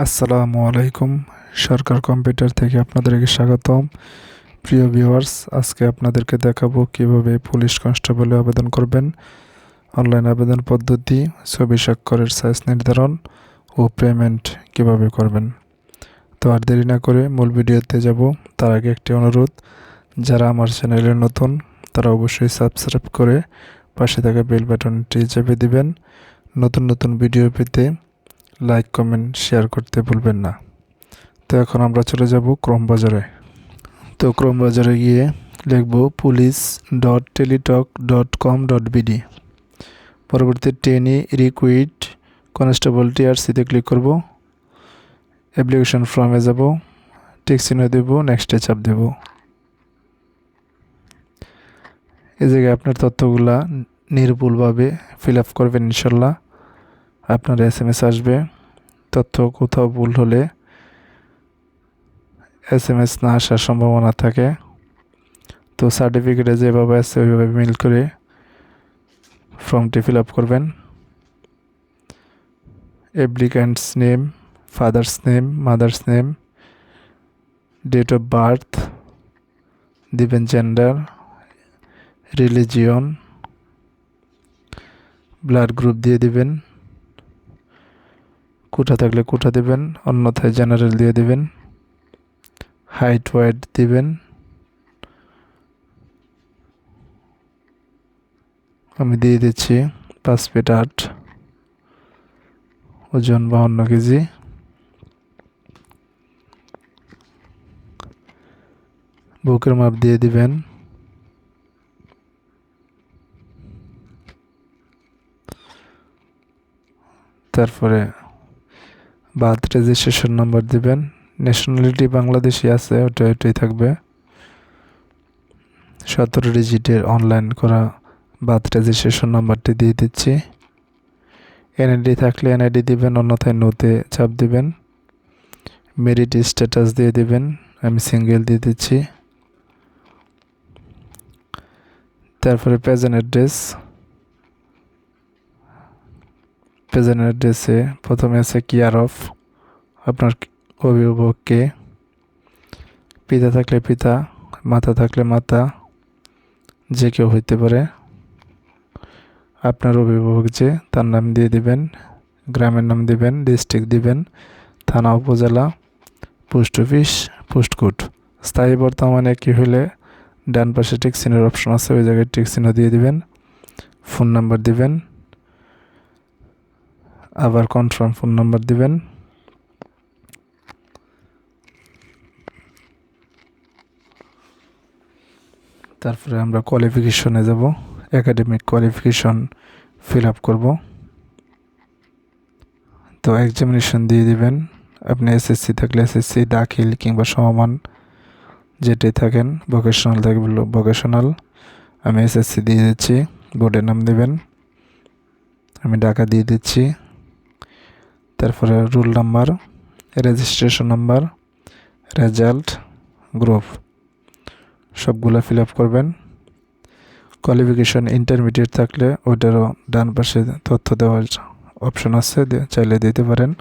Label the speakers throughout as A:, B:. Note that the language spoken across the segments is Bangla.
A: আসসালামু আলাইকুম। সরকার কম্পিউটার থেকে আপনাদেরকে স্বাগতম। প্রিয় ভিউয়ার্স, আজকে আপনাদেরকে দেখাবো কিভাবে পুলিশ কনস্টেবলে আবেদন করবেন, অনলাইন আবেদন পদ্ধতি, ছবি স্বাক্ষরের সাইজ নির্ধারণ ও পেমেন্ট কিভাবে করবেন। তো আর দেরি না করে মূল ভিডিওতে যাব। তার আগে একটি অনুরোধ, যারা আমার চ্যানেলে নতুন তারা অবশ্যই সাবস্ক্রাইব করে পাশে থাকা বেল বাটনটি চেপে দিবেন। নতুন নতুন ভিডিও পেতে লাইক, কমেন্ট, শেয়ার করতে ভুলবেন না। তো এখন আমরা চলে যাব ক্রোম বাজারে। তো ক্রোম বাজারে গিয়ে লিখব police.teletalk.com.bd। পরবর্তী টেনি রিকুইড কনস্টেবল টিআরসিতে ক্লিক করব। অ্যাপ্লিকেশন ফর্মে যাব, টিক চিহ্ন দেব, নেক্সটে চাপ দেব। এই জায়গায় আপনার তথ্যগুলা নির্ভুলভাবে ফিল আপ করবেন। ইনশাল্লাহ আপনার SMS আসবে। তথ্য কোথাও ভুল হলে SMS না আসার সম্ভাবনা থাকে। তো সার্টিফিকেটে যেভাবে আছে ওইভাবে মিল করে ফর্মটি ফিল আপ করবেন। Applicants name, father's name, mother's name, date of birth দিবেন, জেন্ডার, রিলিজিয়ন, ব্লাড গ্রুপ দিয়ে দিবেন, কোটা থাকলে কোটা দিবেন, অন্যথায় জেনারেল দিয়ে দিবেন, হাইট ওয়েট দিবেন। আমি দিয়ে দিচ্ছি 5 ফিট 8, ওজন 52 কেজি। বুকের মাপ দিয়ে দিবেন। তারপরে বার্থ রেজিস্ট্রেশন নাম্বার দিবেন। ন্যাশনালিটি বাংলাদেশি আছে, ওটাই থাকবে। 17 ডিজিটের অনলাইন করা বার্থ রেজিস্ট্রেশন নাম্বারটি দিয়ে দিচ্ছি। NID থাকলে NID দিবেন, অন্যথায় নোতে চাপ দিবেন। মেরিট স্ট্যাটাস দিয়ে দিবেন, আমি সিঙ্গেল দিয়ে দিচ্ছি। তারপরে প্রেজেন্ট অ্যাড্রেসে প্রথমে আছে কেয়ার অফ, আপনার অভিভাবককে, পিতা থাকলে পিতা, মাতা থাকলে মাতা, যে কেউ হইতে পারে। আপনার অভিভাবক যে, তার নাম দিয়ে দিবেন, গ্রামের নাম দিবেন, ডিস্ট্রিক্ট দিবেন, থানা, উপজেলা, পোস্ট অফিস, পোস্ট কোড। স্থায়ী বর্তমানে কি হলে ডান পাশে টিক চিহ্নের অপশন আছে, ওই জায়গায় টিক চিহ্ন দিয়ে দিবেন। ফোন নাম্বার দিবেন, আবার কনফার্ম ফোন নাম্বার দিবেন। তারপরে আমরা কোয়ালিফিকেশনে যাব, একাডেমিক কোয়ালিফিকেশন ফিল আপ করব। তো এক্সামিনেশন দিয়ে দিবেন, আপনি SSC থাকলে SSC, দাখিল কিংবা সমমান যেটাই থাকেন, ভোকেশনাল থাকবে ভোকেশনাল। আমি SSC দিয়ে দিচ্ছি। বোর্ডের নাম দেবেন, আমি ঢাকা দিয়ে দিচ্ছি। তারপরে roll number, registration number, result, group সবগুলো ফিল আপ করবেন। কোয়ালিফিকেশন ইন্টারমিডিয়েট থাকলে ওইটারও ডান পাশে তথ্য দেওয়ার অপশন আছে, চাইলে দিতে পারেন।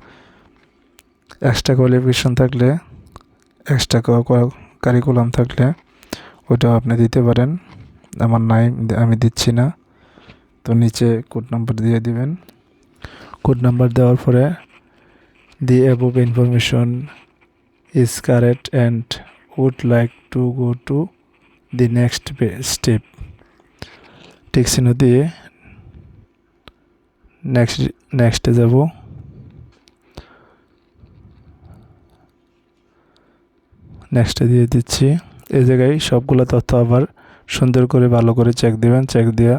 A: এক্সট্রা কোয়ালিফিকেশন থাকলে, এক্সট্রা কারিকুলাম থাকলে ওইটাও আপনি দিতে পারেন। আমার নাই, আমি দিচ্ছি না। তো নিচে কোড নাম্বার দিয়ে দিবেন। কোড নাম্বার দেওয়ার পরে the above information is correct and would like to go to the next step, tick চিহ্ন দিয়ে নেক্সটে যাব। নেক্সটে দিয়ে দিচ্ছি। এই জায়গায় সবগুলো তথ্য আবার সুন্দর করে ভালো করে চেক দিবেন। চেক দিয়ে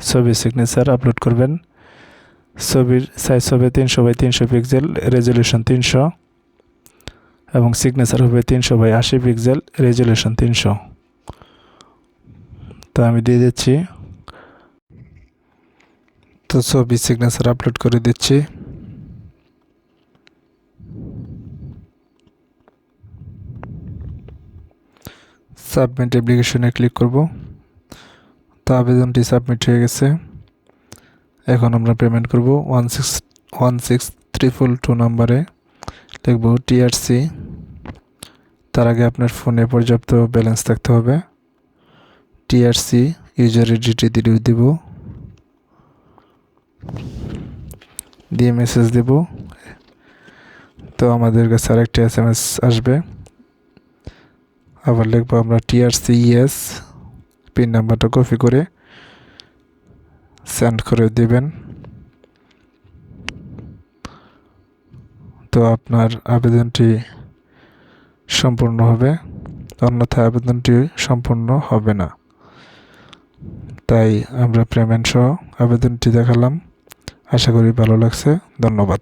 A: ছবি সিগনেচার আপলোড করবেন। ছবির সাইজ হবে 300x300 পিক্সেল, রেজলিউশন 300, এবং সিগনেচার হবে 300x80 পিক্সেল, রেজলিউশন 300। তো আমি দিয়ে দিচ্ছি। তো ছবি সিগনেচার আপলোড করে দিচ্ছি। সাবমিট অ্যাপ্লিকেশনে ক্লিক করব। তো আবেদনটি সাবমিট হয়ে গেছে। এখন আমরা পেমেন্ট করব 16322 নাম্বারে। লিখব টিআরসি। তার আগে আপনার ফোনে পর্যাপ্ত ব্যালেন্স থাকতে হবে। টিআরসি ইউজার আইডি দিব, দিয়ে মেসেজ দেব। তো আমাদের কাছে আরেকটা SMS আসবে। আবার লিখবো আমরা টিআরসি ইএস, পিন নাম্বারটা কপি করে সেন্ড করে দিবেন। তো আপনার আবেদনটি সম্পূর্ণ হবে, অন্যথায় আবেদনটি সম্পূর্ণ হবে না। তাই আমরা পেমেন্ট সহ আবেদনটি দেখালাম। আশা করি ভালো লাগছে। ধন্যবাদ।